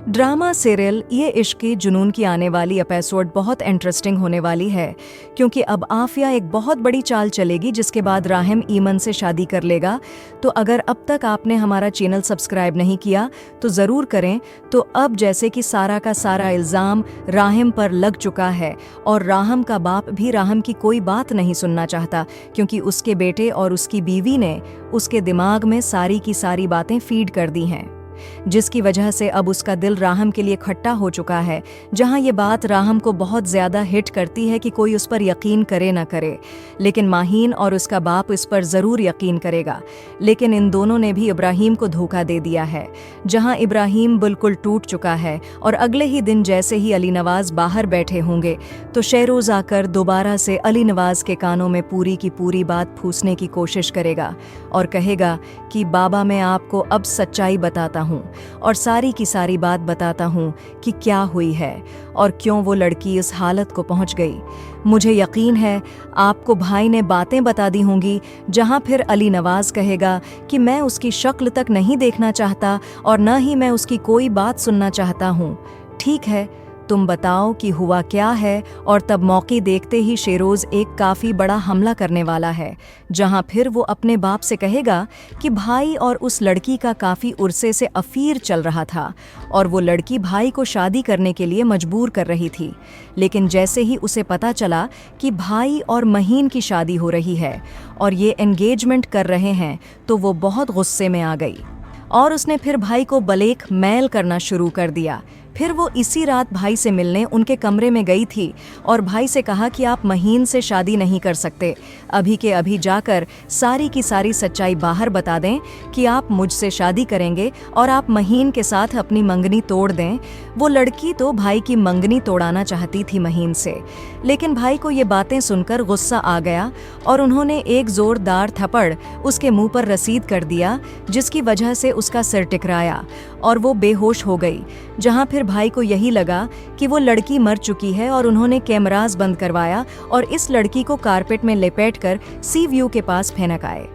Drama serial ये इश्क की जुनून की आने वाली एपिसोड बहुत इंटरेस्टिंग होने वाली है, क्योंकि अब आफिया एक बहुत बड़ी चाल चलेगी जिसके बाद राहिम ईमन से शादी कर लेगा। तो अगर अब तक आपने हमारा चैनल सब्सक्राइब नहीं किया तो ज़रूर करें। तो अब जैसे कि सारा का सारा इल्ज़ाम राहिम पर लग चुका है और राहिम का बाप भी राहिम की कोई बात नहीं सुनना चाहता, क्योंकि उसके बेटे और उसकी बीवी ने उसके दिमाग में सारी की सारी बातें फीड कर दी हैं, जिसकी वजह से अब उसका दिल राहिम के लिए खट्टा हो चुका है। जहां ये बात राहिम को बहुत ज़्यादा हिट करती है कि कोई उस पर यकीन करे ना करे, लेकिन माहीन और उसका बाप इस पर ज़रूर यकीन करेगा। लेकिन इन दोनों ने भी इब्राहिम को धोखा दे दिया है। जहां इब्राहिम बिल्कुल टूट चुका है और अगले ही दिन जैसे ही अली नवाज़ बाहर बैठे होंगे तो शहरोज़ आकर दोबारा से अली नवाज़ के कानों में पूरी की पूरी बात फूसने की कोशिश करेगा और कहेगा कि बाबा, मैं आपको अब सच्चाई बताता हूँ और सारी की सारी बात बताता हूँ कि क्या हुई है और क्यों वो लड़की इस हालत को पहुँच गई। मुझे यकीन है आपको भाई ने बातें बता दी होंगी, जहाँ फिर अली नवाज़ कहेगा कि मैं उसकी शक्ल तक नहीं देखना चाहता और न ही मैं उसकी कोई बात सुनना चाहता हूँ। ठीक है, तुम बताओ कि हुआ क्या है। और तब मौके देखते ही शेरोज़ एक काफ़ी बड़ा हमला करने वाला है, जहां फिर वो अपने बाप से कहेगा कि भाई और उस लड़की का काफ़ी उरसे से अफीर चल रहा था और वो लड़की भाई को शादी करने के लिए मजबूर कर रही थी। लेकिन जैसे ही उसे पता चला कि भाई और महीन की शादी हो रही है और ये एंगेजमेंट कर रहे हैं, तो वो बहुत गुस्से में आ गई और उसने फिर भाई को ब्लैक मेल करना शुरू कर दिया। फिर वो इसी रात भाई से मिलने उनके कमरे में गई थी और भाई से कहा कि आप महीन से शादी नहीं कर सकते, अभी के अभी जाकर सारी की सारी सच्चाई बाहर बता दें कि आप मुझसे शादी करेंगे और आप महीन के साथ अपनी मंगनी तोड़ दें। वो लड़की तो भाई की मंगनी तोड़ाना चाहती थी महीन से, लेकिन भाई को ये बातें सुनकर गुस्सा आ गया और उन्होंने एक जोरदार थप्पड़ उसके मुंह पर रसीद कर दिया, जिसकी वजह से उसका सिर टिकराया और वो बेहोश हो गई। जहां फिर भाई को यही लगा कि वो लड़की मर चुकी है और उन्होंने कैमरास बंद करवाया और इस लड़की को कारपेट में लपेटकर सी व्यू के पास फेंक आए।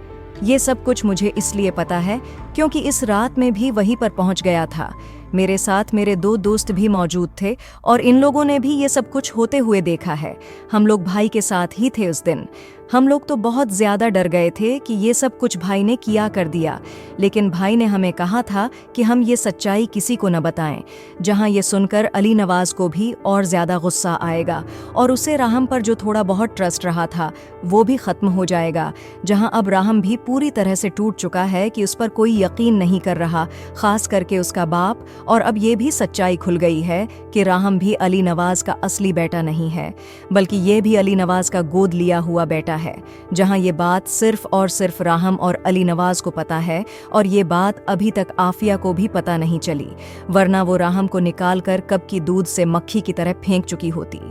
ये सब कुछ मुझे इसलिए पता है क्योंकि इस रात में भी वहीं पर पहुंच गया था। मेरे साथ मेरे 2 दोस्त भी मौजूद थे और इन लोगों ने भी ये सब कुछ होते हुए देखा है। हम लोग भाई के साथ ही थे उस दिन। हम लोग तो बहुत ज़्यादा डर गए थे कि ये सब कुछ भाई ने किया कर दिया, लेकिन भाई ने हमें कहा था कि हम ये सच्चाई किसी को न बताएं। जहां ये सुनकर अली नवाज़ को भी और ज़्यादा गुस्सा आएगा और उसे राहिम पर जो थोड़ा बहुत ट्रस्ट रहा था वो भी ख़त्म हो जाएगा। जहां अब राहिम भी पूरी तरह से टूट चुका है कि उस पर कोई यकीन नहीं कर रहा, ख़ास करके उसका बाप। और अब ये भी सच्चाई खुल गई है कि राहिम भी अली नवाज़ का असली बेटा नहीं है, बल्कि ये भी अली नवाज़ का गोद लिया हुआ बेटा है। जहां ये बात सिर्फ और सिर्फ राहिम और अली नवाज़ को पता है और ये बात अभी तक आफिया को भी पता नहीं चली, वरना वो राहिम को निकालकर कब की दूध से मक्खी की तरह फेंक चुकी होती।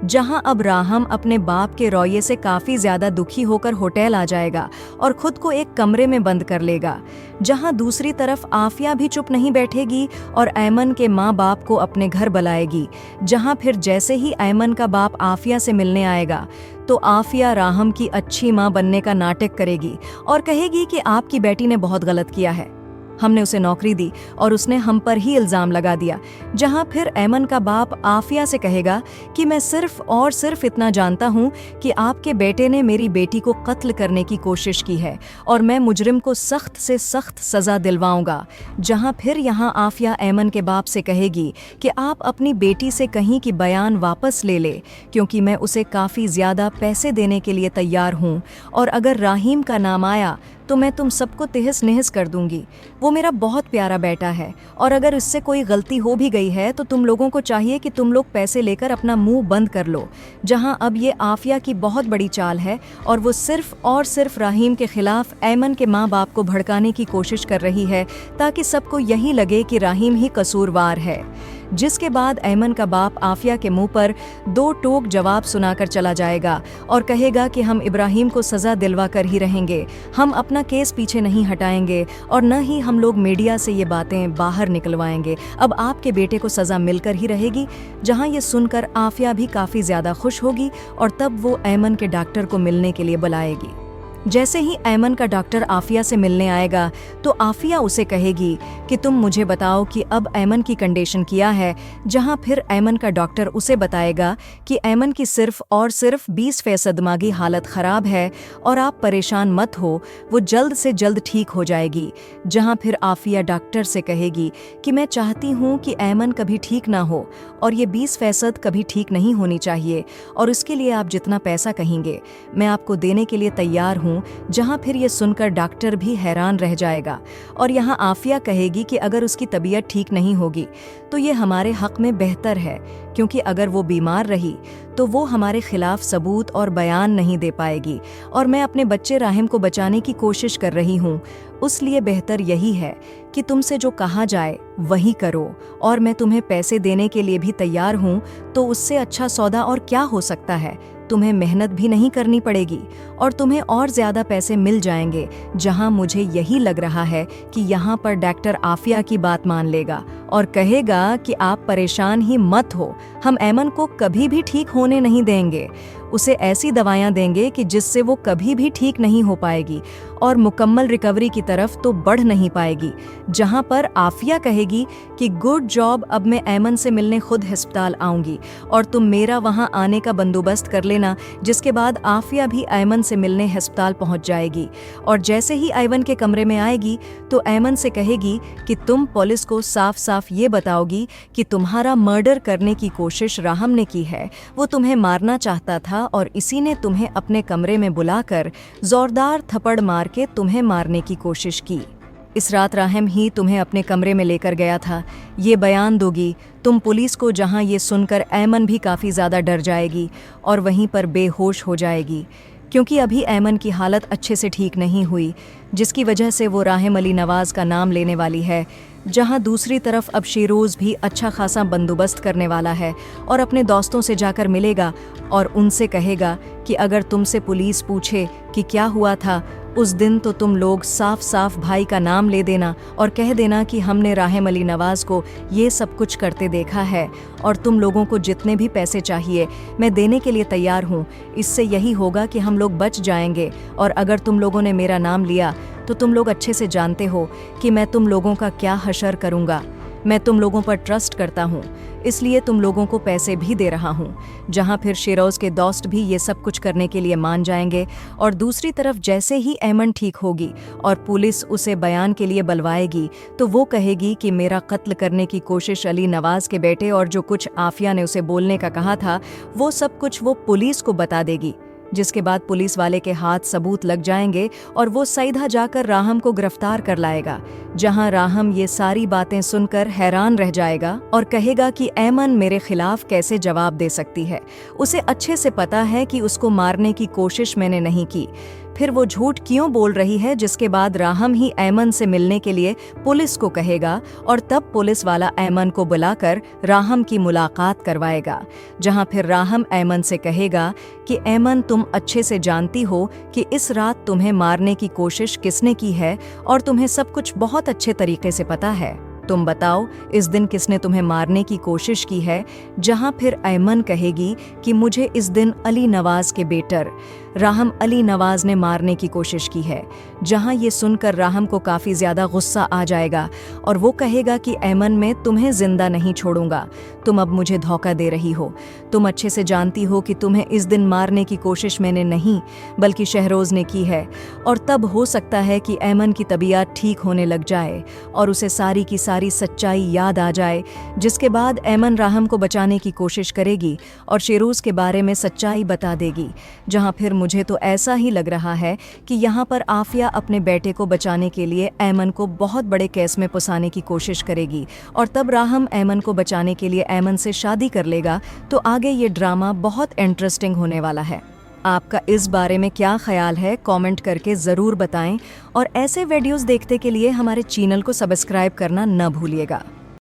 जहां अब राहिम अपने बाप के रौये से काफ़ी ज़्यादा दुखी होकर होटल आ जाएगा और खुद को एक कमरे में बंद कर लेगा। जहां दूसरी तरफ आफिया भी चुप नहीं बैठेगी और ऐमन के माँ बाप को अपने घर बुलाएगी। जहां फिर जैसे ही ऐमन का बाप आफिया से मिलने आएगा तो आफिया राहिम की अच्छी माँ बनने का नाटक करेगी और कहेगी कि आपकी बेटी ने बहुत गलत किया है, हमने उसे नौकरी दी और उसने हम पर ही इल्ज़ाम लगा दिया। जहां फिर ऐमन का बाप आफिया से कहेगा कि मैं सिर्फ और सिर्फ इतना जानता हूं कि आपके बेटे ने मेरी बेटी को कत्ल करने की कोशिश की है और मैं मुजरिम को सख्त से सख्त सज़ा दिलवाऊंगा। जहां फिर यहां आफिया ऐमन के बाप से कहेगी कि आप अपनी बेटी से कहीं की बयान वापस ले ले, क्योंकि मैं उसे काफ़ी ज़्यादा पैसे देने के लिए तैयार हूँ और अगर राहिम का नाम आया तो मैं तुम सबको तहस नहस कर दूंगी। वो मेरा बहुत प्यारा बेटा है और अगर इससे कोई गलती हो भी गई है तो तुम लोगों को चाहिए कि तुम लोग पैसे लेकर अपना मुंह बंद कर लो। जहां अब ये आफिया की बहुत बड़ी चाल है और वो सिर्फ और सिर्फ राहिम के खिलाफ ऐमन के माँ बाप को भड़काने की कोशिश कर रही है, ताकि सबको यही लगे कि राहिम ही कसूरवार है। जिसके बाद ऐमन का बाप आफिया के मुंह पर 2 टोक जवाब सुनाकर चला जाएगा और कहेगा कि हम इब्राहिम को सज़ा दिलवा कर ही रहेंगे, हम अपना केस पीछे नहीं हटाएंगे और न ही हम लोग मीडिया से ये बातें बाहर निकलवाएंगे। अब आपके बेटे को सज़ा मिलकर ही रहेगी। जहां ये सुनकर आफिया भी काफ़ी ज़्यादा खुश होगी और तब वो ऐमन के डॉक्टर को मिलने के लिए बुलाएगी। जैसे ही ऐमन का डॉक्टर आफिया से मिलने आएगा तो आफिया उसे कहेगी कि तुम मुझे बताओ कि अब ऐमन की कंडीशन क्या है, जहां फिर ऐमन का डॉक्टर उसे बताएगा कि ऐमन की सिर्फ और सिर्फ 20% दिमागी हालत ख़राब है और आप परेशान मत हो, वो जल्द से जल्द ठीक हो जाएगी। जहां फिर आफिया डॉक्टर से कहेगी कि मैं चाहती हूँ कि ऐमन कभी ठीक ना हो और ये 20% कभी ठीक नहीं होनी चाहिए, और उसके लिए आप जितना पैसा कहेंगे मैं आपको देने के लिए तैयार हूँ। जहां फिर ये सुनकर डॉक्टर भी हैरान रह जाएगा और यहाँ आफिया कहेगी कि अगर उसकी तबीयत ठीक नहीं होगी तो ये हमारे हक में बेहतर है, क्योंकि अगर वो बीमार रही तो वो हमारे खिलाफ सबूत और बयान नहीं दे पाएगी और मैं अपने बच्चे राहिम को बचाने की कोशिश कर रही हूँ। उसलिए बेहतर यही है कि तुमसे जो कहा जाए वही करो और मैं तुम्हें पैसे देने के लिए भी तैयार हूँ। तो उससे अच्छा सौदा और क्या हो सकता है? तुम्हें मेहनत भी नहीं करनी पड़ेगी और तुम्हें और ज्यादा पैसे मिल जाएंगे। जहां मुझे यही लग रहा है कि यहाँ पर डॉक्टर आफिया की बात मान लेगा और कहेगा कि आप परेशान ही मत हो, हम ऐमन को कभी भी ठीक होने नहीं देंगे। उसे ऐसी दवाइयाँ देंगे कि जिससे वो कभी भी ठीक नहीं हो पाएगी और मुकम्मल रिकवरी की तरफ तो बढ़ नहीं पाएगी। जहाँ पर आफिया कहेगी कि गुड जॉब, अब मैं ऐमन से मिलने खुद अस्पताल आऊँगी और तुम मेरा वहाँ आने का बंदोबस्त कर लेना। जिसके बाद आफिया भी ऐमन से मिलने अस्पताल पहुँच जाएगी और जैसे ही ऐमन के कमरे में आएगी तो ऐमन से कहेगी कि तुम पुलिस को साफ साफ ये बताओगी कि तुम्हारा मर्डर करने की कोशिश राहम ने की है। वो तुम्हें मारना चाहता था और इसी ने तुम्हें अपने कमरे में बुलाकर जोरदार थप्पड़ मार के तुम्हें मारने की कोशिश की। इस रात राहिम ही तुम्हें अपने कमरे में लेकर गया था। ये बयान दोगी तुम पुलिस को, जहां ये सुनकर ऐमन भी काफ़ी ज़्यादा डर जाएगी और वहीं पर बेहोश हो जाएगी, क्योंकि अभी ऐमन की हालत अच्छे से ठीक नहीं हुई, जिसकी वजह से वो राहिम अली नवाज़ का नाम लेने वाली है। जहां दूसरी तरफ अब शेरोज़ भी अच्छा खासा बंदोबस्त करने वाला है और अपने दोस्तों से जाकर मिलेगा और उनसे कहेगा कि अगर तुमसे पुलिस पूछे कि क्या हुआ था उस दिन, तो तुम लोग साफ साफ भाई का नाम ले देना और कह देना कि हमने राहिम अली नवाज़ को ये सब कुछ करते देखा है और तुम लोगों को जितने भी पैसे चाहिए मैं देने के लिए तैयार हूँ। इससे यही होगा कि हम लोग बच जाएंगे और अगर तुम लोगों ने मेरा नाम लिया तो तुम लोग अच्छे से जानते हो कि मैं तुम लोगों का क्या हशर करूँगा। मैं तुम लोगों पर ट्रस्ट करता हूँ, इसलिए तुम लोगों को पैसे भी दे रहा हूँ। जहाँ फिर शेरोज़ के दोस्त भी ये सब कुछ करने के लिए मान जाएंगे और दूसरी तरफ जैसे ही ऐमन ठीक होगी और पुलिस उसे बयान के लिए बुलवाएगी तो वो कहेगी कि मेरा कत्ल करने की कोशिश अली नवाज़ के बेटे और जो कुछ आफिया ने उसे बोलने का कहा था वो सब कुछ वो पुलिस को बता देगी। जिसके बाद पुलिस वाले के हाथ सबूत लग जाएंगे और वो सीधा जाकर राहम को गिरफ्तार कर लाएगा। जहां राहम ये सारी बातें सुनकर हैरान रह जाएगा और कहेगा कि ऐमन मेरे खिलाफ कैसे जवाब दे सकती है। उसे अच्छे से पता है कि उसको मारने की कोशिश मैंने नहीं की, फिर वो झूठ क्यों बोल रही है। जिसके बाद राहम ही ऐमन से मिलने के लिए पुलिस को कहेगा और तब पुलिस वाला ऐमन को बुलाकर राहम की मुलाकात करवाएगा। जहां फिर राहम ऐमन से कहेगा कि ऐमन, तुम अच्छे से जानती हो कि इस रात तुम्हें मारने की कोशिश किसने की है और तुम्हें सब कुछ बहुत अच्छे तरीके से पता है। तुम बताओ इस दिन किसने तुम्हें मारने की कोशिश की है। जहां फिर ऐमन कहेगी कि मुझे इस दिन अली नवाज़ के बेटर राहम अली नवाज़ ने मारने की कोशिश की है। जहां ये सुनकर राहम को काफ़ी ज़्यादा गुस्सा आ जाएगा और वो कहेगा कि ऐमन, मैं तुम्हें ज़िंदा नहीं छोड़ूंगा, तुम अब मुझे धोखा दे रही हो। तुम अच्छे से जानती हो कि तुम्हें इस दिन मारने की कोशिश मैंने नहीं बल्कि शहरोज़ ने की है और तब हो सकता है कि ऐमन की तबीयत ठीक होने लग जाए और उसे सारी की सारी सच्चाई याद आ जाए। जिसके बाद ऐमन राहम को बचाने की कोशिश करेगी और शेरोज़ के बारे में सच्चाई बता देगी। जहां फिर मुझे तो ऐसा ही लग रहा है कि यहाँ पर आफिया अपने बेटे को बचाने के लिए ऐमन को बहुत बड़े केस में फंसाने की कोशिश करेगी और तब राहम ऐमन को बचाने के लिए ऐमन से शादी कर लेगा। तो आगे ये ड्रामा बहुत इंटरेस्टिंग होने वाला है। आपका इस बारे में क्या ख्याल है, कमेंट करके ज़रूर बताएं और ऐसे वीडियोस देखने के लिए हमारे चैनल को सब्सक्राइब करना न भूलिएगा।